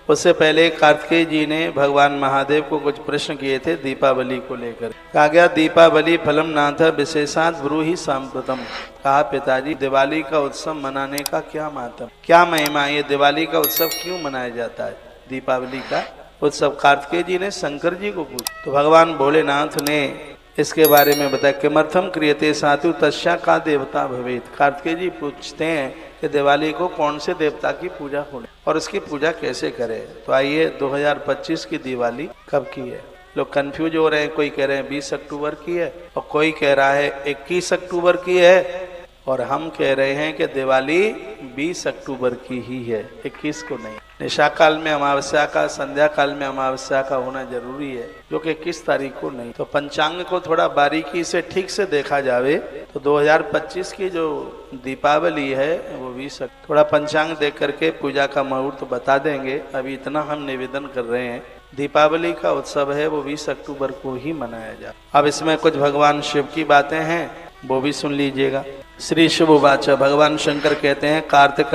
उससे पहले कार्तिकेय जी ने भगवान महादेव को कुछ प्रश्न किए थे दीपावली को लेकर। कहा गया दीपावली फलम नाथ विशेषात ब्रूहि सांप्रतम। कहा पिताजी दिवाली का उत्सव मनाने का क्या महत्व, क्या महिमा, ये दिवाली का उत्सव क्यों मनाया जाता है, दीपावली का उत्सव। कार्तिकेय जी ने शंकर जी को पूछा तो भगवान भोलेनाथ ने इसके बारे में बताया। किमर्थम क्रियते सातु तस्या का देवता भवेत। कार्तिकेय जी पूछते हैं कि दिवाली को कौन से देवता की पूजा होने और उसकी पूजा कैसे करें। तो आइए 2025 की दिवाली कब की है, लोग कंफ्यूज हो रहे हैं। कोई कह रहे हैं 20 अक्टूबर की है और कोई कह रहा है 21 अक्टूबर की है, और हम कह रहे हैं कि दिवाली 20 अक्टूबर की ही है, 21 को नहीं। निशा काल में अमावस्या का, संध्या काल में अमावस्या का होना जरूरी है, जो कि 21 तारीख को नहीं। तो पंचांग को थोड़ा बारीकी से ठीक से देखा जावे तो 2025 की जो दीपावली है वो 20। थोड़ा पंचांग देख करके पूजा का मुहूर्त तो बता देंगे। अभी इतना हम निवेदन कर रहे हैं, दीपावली का उत्सव है वो 20 अक्टूबर को ही मनाया जाए। अब इसमें कुछ भगवान शिव की बातें हैं, वो भी सुन लीजिएगा। श्री शिव उवाच, भगवान शंकर कहते हैं कार्तिक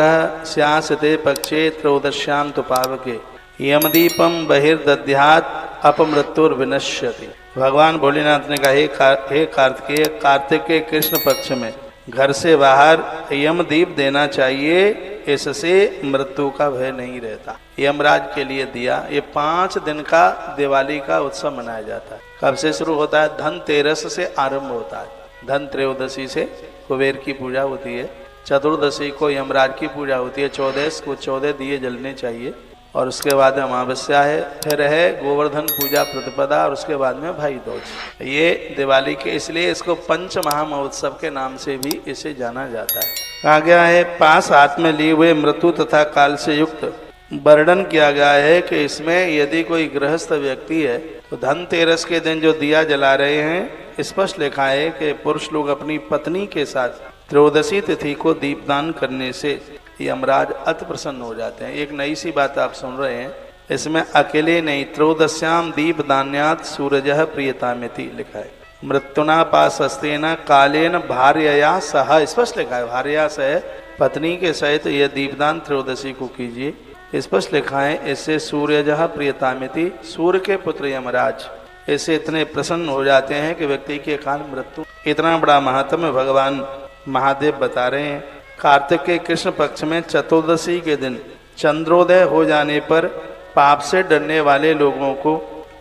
स्यासते पक्षे त्रयोदश्याम तो पावके यमदीपम बहिर्दध्यात् अपमृत्युर्विनश्यति। भगवान भोलेनाथ ने कहा हे कार्तिकेय, कार्तिक के कृष्ण पक्ष में घर से बाहर यमदीप देना चाहिए, इससे मृत्यु का भय नहीं रहता। यमराज के लिए दिया। ये 5 दिन का दिवाली का उत्सव मनाया जाता है। कब से शुरू होता है? धनतेरस से आरंभ होता है। धन त्रयोदशी से कुबेर की पूजा होती है, चतुर्दशी को यमराज की पूजा होती है, 14 को 14 दिए जलने चाहिए, और उसके बाद अमावस्या है, फिर है गोवर्धन पूजा प्रतिपदा, और उसके बाद में भाई दूज। ये दिवाली के, इसलिए इसको पंच महामहोत्सव के नाम से भी इसे जाना जाता है। कहा गया है पास हाथ में लिए हुए मृत्यु तथा काल से युक्त वर्णन किया गया है कि इसमें यदि कोई गृहस्थ व्यक्ति है तो धनतेरस के दिन जो दिया जला रहे हैं, स्पष्ट लिखा है कि पुरुष लोग अपनी पत्नी के साथ त्रयोदशी तिथि को दीपदान करने से यमराज अति प्रसन्न हो जाते हैं। एक नई सी बात आप सुन रहे हैं, इसमें अकेले नहीं, त्रयोदश्याम दीपदान्यात् सूरजः प्रियतामिति लिखा है। मृत्युना पासस्तेन कालेन भार्यया सह, स्पष्ट लिखा है, भार्या सह, पत्नी के सहित यह दीपदान त्रयोदशी को कीजिए, स्पष्ट लिखा है। इससे सूर्यजः प्रियतामिति, सूर्य के पुत्र यमराज ऐसे इतने प्रसन्न हो जाते हैं कि व्यक्ति के काल मृत्यु। इतना बड़ा महात्म्य भगवान महादेव बता रहे हैं। कार्तिक के कृष्ण पक्ष में चतुर्दशी के दिन चंद्रोदय हो जाने पर पाप से डरने वाले लोगों को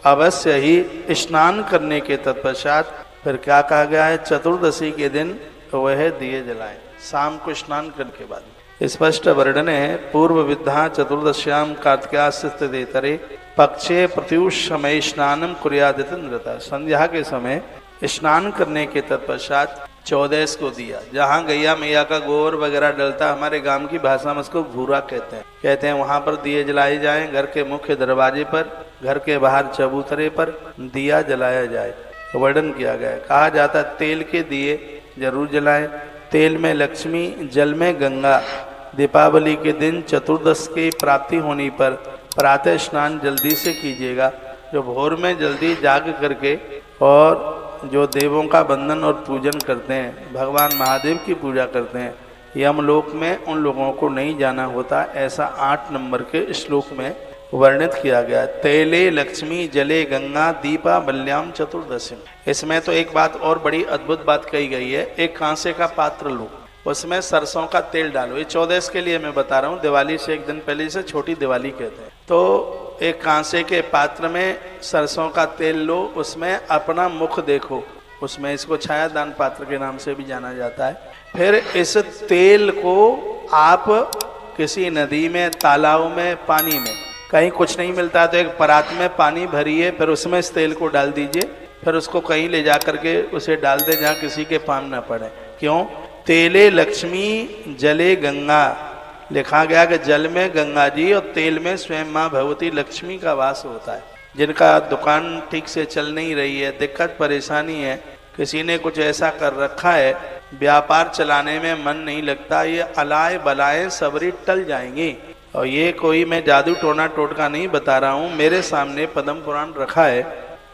अवश्य ही स्नान करने के तत्पश्चात, फिर क्या कहा गया है, चतुर्दशी के दिन वह दिए जलाएं, शाम को स्नान करने के बाद। स्पष्ट वर्णन है, पूर्व विद्या चतुर्दश्याम कार्तिकास्तेतरे पक्षे प्रत्युष समय स्नानम कुर्यादित नृता। संध्या के समय स्नान करने के तत्पश्चात 14 को दिया, जहाँ गैया मैया का गोबर वगैरह डलता, हमारे गांव की भाषा में उसको घूरा कहते हैं, वहाँ पर दिए जलाए जाएं। घर के मुख्य दरवाजे पर, घर के बाहर चबूतरे पर दिया जलाया जाए, वर्णन किया गया है। कहा जाता तेल के दिए जरूर जलाएं, तेल में लक्ष्मी, जल में गंगा। दीपावली के दिन चतुर्दश की प्राप्ति होने पर प्रातः स्नान जल्दी से कीजिएगा। जो भोर में जल्दी जाग करके और जो देवों का वंदन और पूजन करते हैं, भगवान महादेव की पूजा करते हैं, यमलोक में उन लोगों को नहीं जाना होता, ऐसा 8 नंबर के श्लोक में वर्णित किया गया। तेले लक्ष्मी जले गंगा दीपावल्याम चतुर्दशी। इसमें तो एक बात और बड़ी अद्भुत बात कही गई है, एक कांसे का पात्र लो, उसमें सरसों का तेल डालो। ये 14 के लिए मैं बता रहा हूँ, दिवाली से एक दिन पहले इसे छोटी दिवाली कहते हैं। तो एक कांसे के पात्र में सरसों का तेल लो, उसमें अपना मुख देखो, उसमें इसको छायादान पात्र के नाम से भी जाना जाता है। फिर इस तेल को आप किसी नदी में, तालाब में, पानी में, कहीं कुछ नहीं मिलता तो एक परात में पानी भरिए, फिर उसमें इस तेल को डाल दीजिए, फिर उसको कहीं ले जा करके उसे डाल दे जहाँ किसी के पाम न पड़े। क्यों? तेले लक्ष्मी जले गंगा, लिखा गया कि जल में गंगा जी और तेल में स्वयं माँ भगवती लक्ष्मी का वास होता है। जिनका दुकान ठीक से चल नहीं रही है, दिक्कत परेशानी है, किसी ने कुछ ऐसा कर रखा है, व्यापार चलाने में मन नहीं लगता, ये अलाए बलाएं सबरी टल जाएंगी। और ये कोई मैं जादू टोना टोटका नहीं बता रहा हूँ, मेरे सामने पद्म पुराण रखा है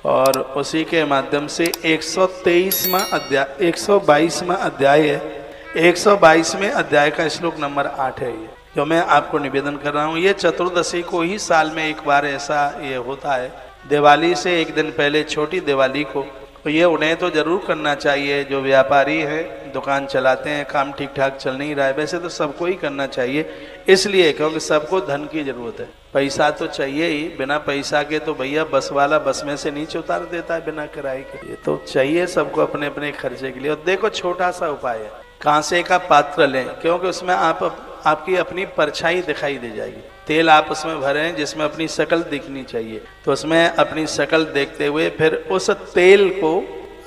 और उसी के माध्यम से 123वां अध्याय 122वां अध्याय है, 122वें अध्याय का श्लोक नंबर 8 है ये। जो मैं आपको निवेदन कर रहा हूँ, ये चतुर्दशी को ही साल में एक बार ऐसा ये होता है। दिवाली से एक दिन पहले छोटी दिवाली को, तो ये उन्हें तो जरूर करना चाहिए। जो व्यापारी हैं, दुकान चलाते हैं, काम ठीक ठाक चल नहीं रहा है, वैसे तो सबको ही करना चाहिए, इसलिए क्योंकि सबको धन की जरूरत है, पैसा तो चाहिए ही। बिना पैसा के तो भैया बस वाला बस में से नीचे उतार देता है बिना किराए के। ये तो चाहिए सबको अपने अपने खर्चे के लिए। और देखो छोटा सा उपाय है, कांसे का पात्र लें, क्योंकि उसमें आपकी अपनी परछाई दिखाई दे जाएगी। तेल आप उसमें भरें जिसमें अपनी शक्ल दिखनी चाहिए, तो उसमें अपनी शक्ल देखते हुए फिर उस तेल को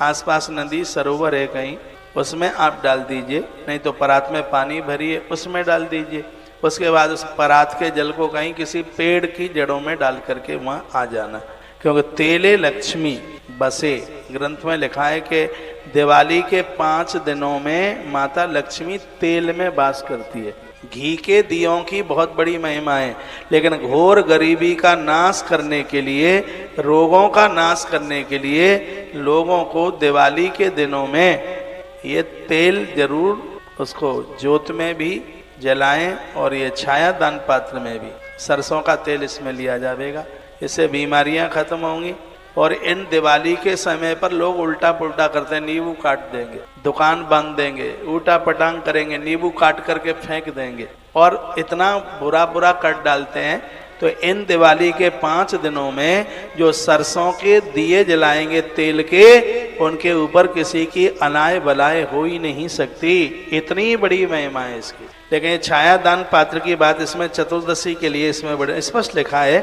आसपास नदी सरोवर है कहीं, उसमें आप डाल दीजिए, नहीं तो परात में पानी भरिए उसमें डाल दीजिए। उसके बाद उस परात के जल को कहीं किसी पेड़ की जड़ों में डाल करके वहाँ आ जाना, क्योंकि तेले लक्ष्मी बसे। ग्रंथ में लिखा है कि दिवाली के 5 दिनों में माता लक्ष्मी तेल में वास करती है। घी के दियों की बहुत बड़ी महिमा है, लेकिन घोर गरीबी का नाश करने के लिए, रोगों का नाश करने के लिए लोगों को दिवाली के दिनों में ये तेल जरूर उसको जोत में भी जलाएं, और ये छाया दान पात्र में भी सरसों का तेल इसमें लिया जाएगा। इससे बीमारियां खत्म होंगी। और इन दिवाली के समय पर लोग उल्टा पुल्टा करते हैं, नींबू काट देंगे, दुकान बंद देंगे, उल्टा पटांग करेंगे, नींबू काट करके फेंक देंगे और इतना बुरा बुरा कर डालते हैं। तो इन दिवाली के 5 दिनों में जो सरसों के दिए जलाएंगे तेल के, उनके ऊपर किसी की अनाय बलाय हो ही नहीं सकती, इतनी बड़ी महिमा है इसकी। लेकिन ये छाया दान पात्र की बात इसमें चतुर्दशी के लिए इसमें बड़े स्पष्ट लिखा है,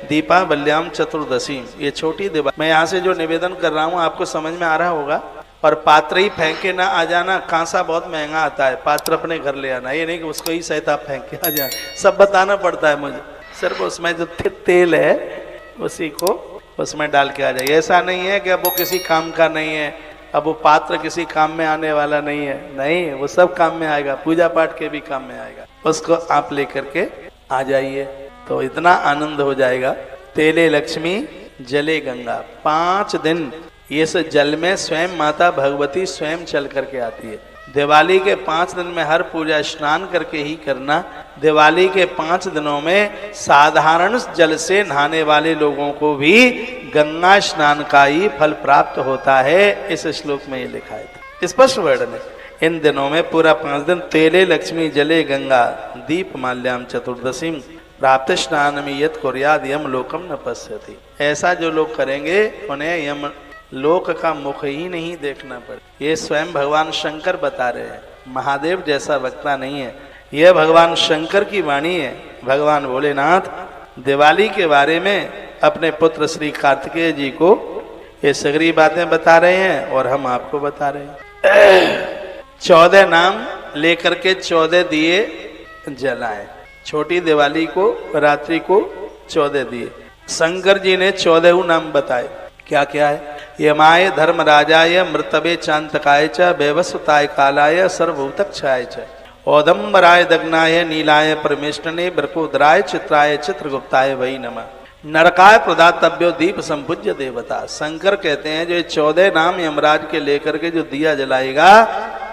दीपावल्याम चतुर्दशी। ये छोटी दिवाली, मैं यहाँ से जो निवेदन कर रहा हूँ आपको समझ में आ रहा होगा। और पात्र ही फेंक के ना आ जाना, कांसा बहुत महंगा आता है, पात्र अपने घर ले आना, ये नहीं कि उसको ही सहित आप फेंक के आ जाए, सब बताना पड़ता है मुझे। सिर्फ उसमें जो तेल है उसी को उसमें डाल के आ जाए। ऐसा नहीं है कि अब वो किसी काम का नहीं है, अब वो पात्र किसी काम में आने वाला नहीं है, नहीं, वो सब काम में आएगा, पूजा पाठ के भी काम में आएगा। उसको आप लेकर के आ जाइए तो इतना आनंद हो जाएगा। तेले लक्ष्मी जले गंगा, 5 दिन इस जल में स्वयं माता भगवती स्वयं चल करके आती है। दिवाली के 5 दिन में हर पूजा स्नान करके ही करना। दिवाली के 5 दिनों में साधारण जल से नहाने वाले लोगों को भी गंगा स्नान का ही फल प्राप्त होता है, इस श्लोक में ये लिखा है, स्पष्ट वर्णन है। इन दिनों में पूरा 5 दिन तेले लक्ष्मी जले गंगा दीप माल्याम चतुर्दशी प्राप्त स्नान में यत कुर्याद यम लोकम न पश्यति। ऐसा जो लोग करेंगे उन्हें यम लोक का मुख ही नहीं देखना पड़े। ये स्वयं भगवान शंकर बता रहे हैं, महादेव जैसा वक्ता नहीं है, यह भगवान शंकर की वाणी है। भगवान भोलेनाथ दिवाली के बारे में अपने पुत्र श्री कार्तिकेय जी को ये सगरी बातें बता रहे हैं और हम आपको बता रहे हैं। 14 नाम लेकर के 14 दिए जलाएं। छोटी दिवाली को, रात्रि को 14 दिए। शंकर जी ने 14 नाम बताए। क्या क्या है? यमाय धर्मराजाय मृतवे चांतकाय च वैवस्वताय कालाय सर्वभूतक्षाय च औदम्बराय दग्नाय नीलाय परमेष्टने ब्रकोदराय चित्राय चित्रगुप्ताय वै नमः नरकाय प्रदातव्यो दीप संपूज्य देवता। शंकर कहते हैं जो 14 नाम यमराज के लेकर के जो दिया जलाएगा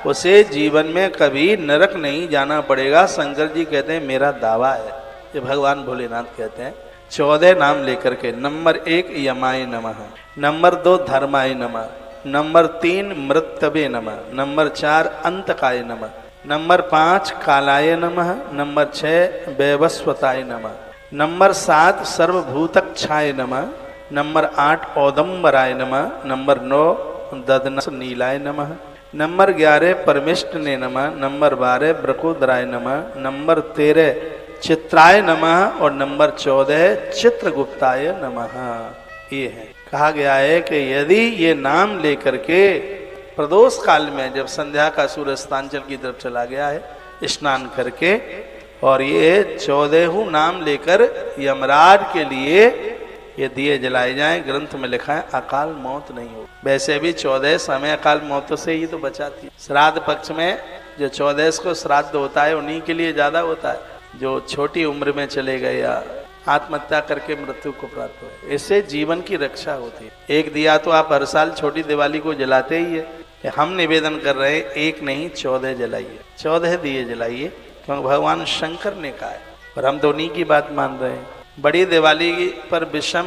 उसे जीवन में कभी नरक नहीं जाना पड़ेगा। शंकर जी कहते हैं मेरा दावा है, ये भगवान भोलेनाथ कहते हैं। 14 नाम लेकर के, नंबर 1 यमाय नमः, नंबर 2 धर्माय नमः, नंबर 3 मृतवे नमः, नंबर 4 अंतकाय नमः, नंबर 5 कालाय नमः, नंबर 6 वैवस्वताय नमः, नंबर 7 सर्वभूतक्षाय नमः, नंबर 8 औदम्बराय नमः, नंबर 9 ददनस नीलाय नमः, नंबर 11 परमेष्टने नमः, नंबर 12 ब्रकोदराय नमः, नंबर 13 चित्राय नमः और नंबर 14 चित्रगुप्ताय नमः। ये है, कहा गया है कि यदि ये नाम लेकर के प्रदोष काल में जब संध्या का सूर्य अस्तांचल की तरफ चला गया है स्नान करके, और ये 14 नाम लेकर यमराज के लिए ये दिए जलाए जाएं, ग्रंथ में लिखा है अकाल मौत नहीं हो। वैसे भी 14 समय अकाल मौत से ही तो बचाती है। श्राद्ध पक्ष में जो 14 को श्राद्ध होता है उन्हीं के लिए ज्यादा होता है, जो छोटी उम्र में चले गए या आत्महत्या करके मृत्यु को प्राप्त हुए, इससे जीवन की रक्षा होती है। एक दिया तो आप हर साल छोटी दिवाली को जलाते ही है। हम निवेदन कर रहे हैं 1 नहीं 14 जलाइए, 14 दिए जलाइए। क्योंकि भगवान शंकर ने कहा है और हम तो उन्हीं की बात मान रहे हैं। बड़ी दिवाली पर विषम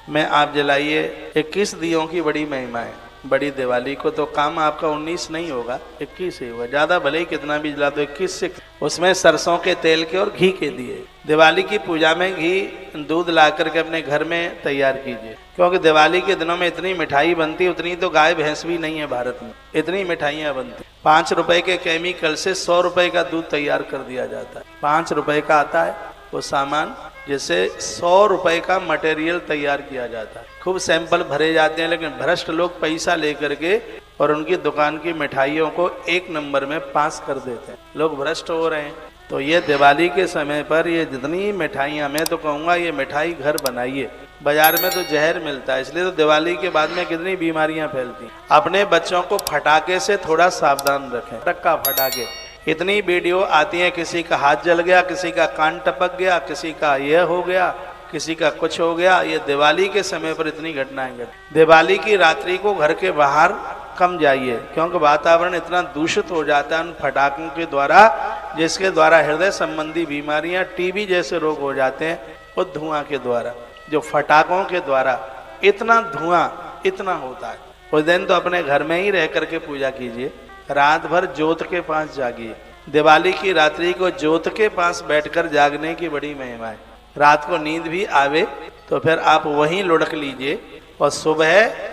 में आप जलाइए 21 दियों की बड़ी महिमा है। बड़ी दिवाली को तो काम आपका 19 नहीं होगा, 21 ही होगा। ज्यादा भले ही कितना भी जला दो, 21 से उसमें सरसों के तेल के और घी के दिए। दिवाली की पूजा में घी दूध ला करके अपने घर में तैयार कीजिए, क्योंकि दिवाली के दिनों में इतनी मिठाई बनती, उतनी तो गाय भैंस भी नहीं है भारत में, इतनी मिठाइयाँ बनती। 5 रुपए के केमिकल से 100 रुपए का दूध तैयार कर दिया जाता है। 5 रुपए का आता है वो सामान, जिससे 100 रुपए का मटेरियल तैयार किया जाता है। खूब सैंपल भरे जाते हैं, लेकिन भ्रष्ट लोग पैसा लेकर के और उनकी दुकान की मिठाइयों को 1 नंबर में पास कर देते हैं। लोग भ्रष्ट हो रहे हैं। तो ये दिवाली के समय पर ये जितनी मिठाइयाँ, मैं तो कहूँगा ये मिठाई घर बनाइए। बाजार में तो जहर मिलता है, इसलिए तो दिवाली के बाद में कितनी बीमारियाँ फैलती हैं। अपने बच्चों को फटाके से थोड़ा सावधान रखें। टक्का फटाके, इतनी वीडियो आती है, किसी का हाथ जल गया, किसी का कान टपक गया, किसी का यह हो गया, किसी का कुछ हो गया। ये दिवाली के समय पर इतनी घटनाएं घटती। दिवाली की रात्रि को घर के बाहर कम जाइए, क्योंकि वातावरण इतना दूषित हो जाता है उन फटाकों के द्वारा, जिसके द्वारा हृदय संबंधी बीमारियां, टीबी जैसे रोग हो जाते हैं। वो धुआं के द्वारा, जो फटाकों के द्वारा इतना धुआं इतना होता है। उस दिन तो अपने घर में ही रह करके पूजा कीजिए, रात भर ज्योत के पास जागिए। दिवाली की रात्रि को ज्योत के पास बैठकर जागने की बड़ी महिमा है। रात को नींद भी आवे तो फिर आप वहीं लुढ़क लीजिए, और सुबह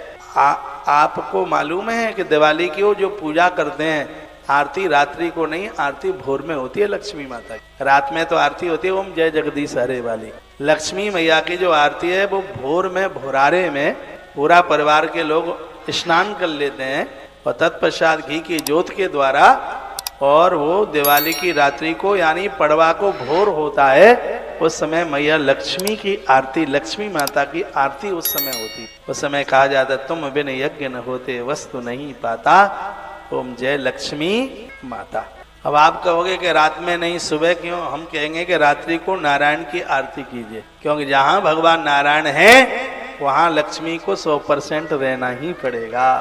आपको मालूम है कि दिवाली की वो जो पूजा करते हैं, आरती रात्रि को नहीं, आरती भोर में होती है लक्ष्मी माता की। रात में तो आरती होती है ओम जय जगदीश हरे वाली। लक्ष्मी मैया की जो आरती है वो भोर में, भोरारे में पूरा परिवार के लोग स्नान कर लेते हैं और तत्पश्चात घी की ज्योत के द्वारा, और वो दिवाली की रात्रि को यानी पड़वा को भोर होता है, उस समय मैया लक्ष्मी की आरती, लक्ष्मी माता की आरती उस समय होती। उस समय कहा जाता तुम बिन यज्ञ न होते वस्तु नहीं पाता, ओम जय लक्ष्मी माता। अब आप कहोगे कि रात में नहीं सुबह क्यों? हम कहेंगे कि रात्रि को नारायण की आरती कीजिए, क्योंकि जहां भगवान नारायण है वहां लक्ष्मी को 100% रहना ही पड़ेगा।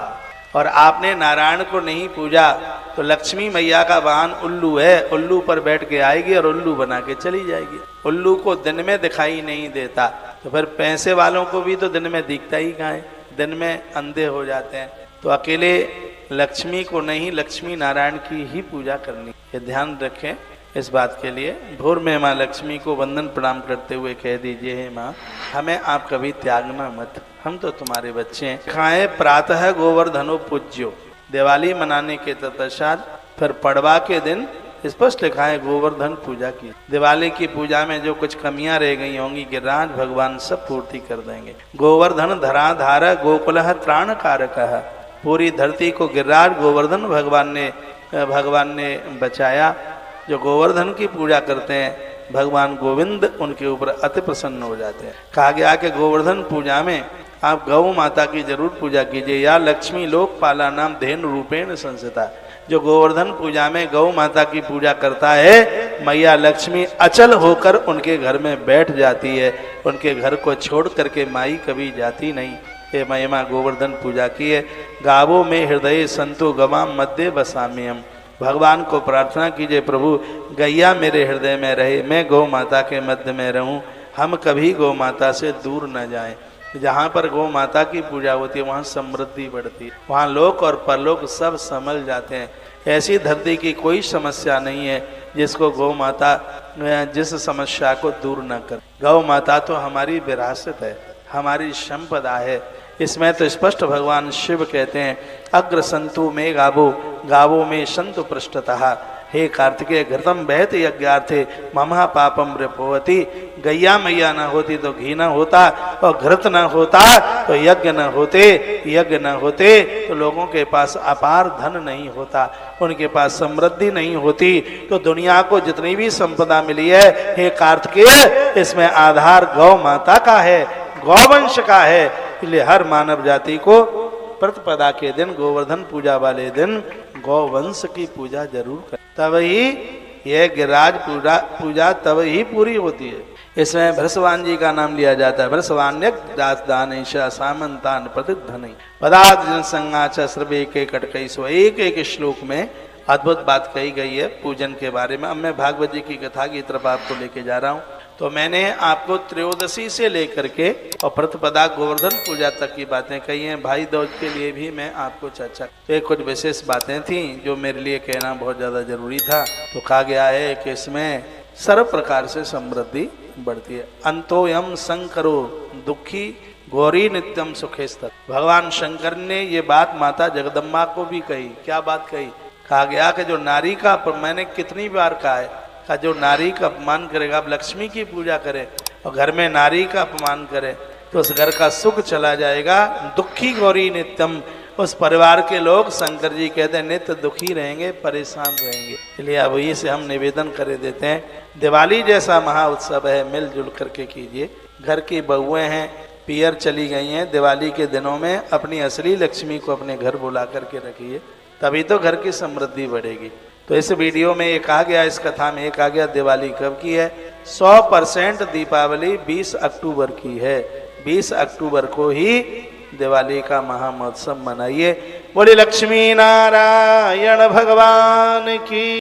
और आपने नारायण को नहीं पूजा तो लक्ष्मी मैया का वाहन उल्लू है, उल्लू पर बैठ के आएगी और उल्लू बना के चली जाएगी। उल्लू को दिन में दिखाई नहीं देता, तो फिर पैसे वालों को भी तो दिन में दिखता ही कहाँ है, दिन में अंधे हो जाते हैं। तो अकेले लक्ष्मी को नहीं, लक्ष्मी नारायण की ही पूजा करनी, ये ध्यान रखें। इस बात के लिए भोर में माँ लक्ष्मी को वंदन प्रणाम करते हुए कह दीजिए, हे माँ हमें आप कभी त्यागना मत, हम तो तुम्हारे बच्चे हैं। खाए प्रातः गोवर्धनो पूज्यो, दिवाली मनाने के तत्पश्चात फिर पड़वा के दिन स्पष्ट लिखा है गोवर्धन पूजा की। दिवाली की पूजा में जो कुछ कमियां रह गई होंगी गिरिराज भगवान सब पूर्ति कर देंगे। गोवर्धन धराधार गोकुलः त्राण कारकः, पूरी धरती को गिरिराज गोवर्धन भगवान ने बचाया। जो गोवर्धन की पूजा करते हैं भगवान गोविंद उनके ऊपर अति प्रसन्न हो जाते हैं। कहा गया कि गोवर्धन पूजा में आप गौ माता की जरूर पूजा कीजिए। या लक्ष्मी लोकपाला नाम धेनु रूपेण संस्थिता, जो गोवर्धन पूजा में गौ माता की पूजा करता है, मैया लक्ष्मी अचल होकर उनके घर में बैठ जाती है। उनके घर को छोड़ करके माई कभी जाती नहीं। ये महिमा गोवर्धन पूजा की है। गावों में हृदय संतो गवाम मध्य बसाम्यम, भगवान को प्रार्थना कीजिए प्रभु गैया मेरे हृदय में रहे, मैं गौ माता के मध्य में रहूं, हम कभी गौ माता से दूर न जाएं। जहाँ पर गौ माता की पूजा होती है वहाँ समृद्धि बढ़ती है, वहाँ लोक और परलोक सब संभल जाते हैं। ऐसी धरती की कोई समस्या नहीं है जिसको गौ माता जिस समस्या को दूर न कर। गौ माता तो हमारी विरासत है, हमारी संपदा है। इसमें तो स्पष्ट भगवान शिव कहते हैं अग्र संतु में गावो में संतु पृष्ठतः, हे कार्तिकेय घृतम बहत यज्ञार्थे ममा पापम रिपोवती। गैया मैया न होती तो घी न होता, और घृत न होता तो यज्ञ न होते तो लोगों के पास अपार धन नहीं होता, उनके पास समृद्धि नहीं होती। तो दुनिया को जितनी भी संपदा मिली है हे कार्तिकेय, इसमें आधार गौ माता का है, गौवंश का है। इसलिए हर मानव जाति को प्रतिपदा के दिन, गोवर्धन पूजा वाले दिन गौवंश की पूजा जरूर कर, तब ही यह गिरिराज पूजा तब ही पूरी होती है। इसमें भृषवान जी का नाम लिया जाता है। भृषवान्य दान सामंतान प्रतिधन पदार्थ जनसंगा श्रवे के कटकई। सो एक एक श्लोक में अद्भुत बात कही गई है पूजन के बारे में। अब मैं भागवत जी की कथा की तरफ आपको लेके जा रहा हूँ। तो मैंने आपको त्रयोदशी से लेकर के और प्रतिपदा गोवर्धन पूजा तक की बातें कही हैं। भाई दूज के लिए भी मैं आपको चर्चा, तो ये कुछ विशेष बातें थी जो मेरे लिए कहना बहुत ज़्यादा जरूरी था। तो कहा गया है कि इसमें सर्व प्रकार से समृद्धि बढ़ती है। अंतोयम संकरो दुखी गौरी नित्यम सुखेस्तत। भगवान शंकर ने ये बात माता जगदम्बा को भी कही। क्या बात कही? कहा गया कि जो नारी का, मैंने कितनी बार कहा है, का जो नारी का अपमान करेगा, अब लक्ष्मी की पूजा करे और घर में नारी का अपमान करे तो उस घर का सुख चला जाएगा। दुखी गौरी नित्यम, उस परिवार के लोग, शंकर जी कहते हैं, नित्य दुखी रहेंगे, परेशान रहेंगे। इसलिए अब वही से हम निवेदन कर देते हैं, दिवाली जैसा महा उत्सव है, मिलजुल करके कीजिए। घर की बहुएं हैं, पियर चली गई हैं, दिवाली के दिनों में अपनी असली लक्ष्मी को अपने घर बुला करके रखिए, तभी तो घर की समृद्धि बढ़ेगी। तो इस वीडियो में ये कहा गया, इस कथा में ये कहा गया दिवाली कब की है? 100% दीपावली 20 अक्टूबर की है। 20 अक्टूबर को ही दिवाली का महामहोत्सव मनाइए। बोले लक्ष्मी नारायण भगवान की।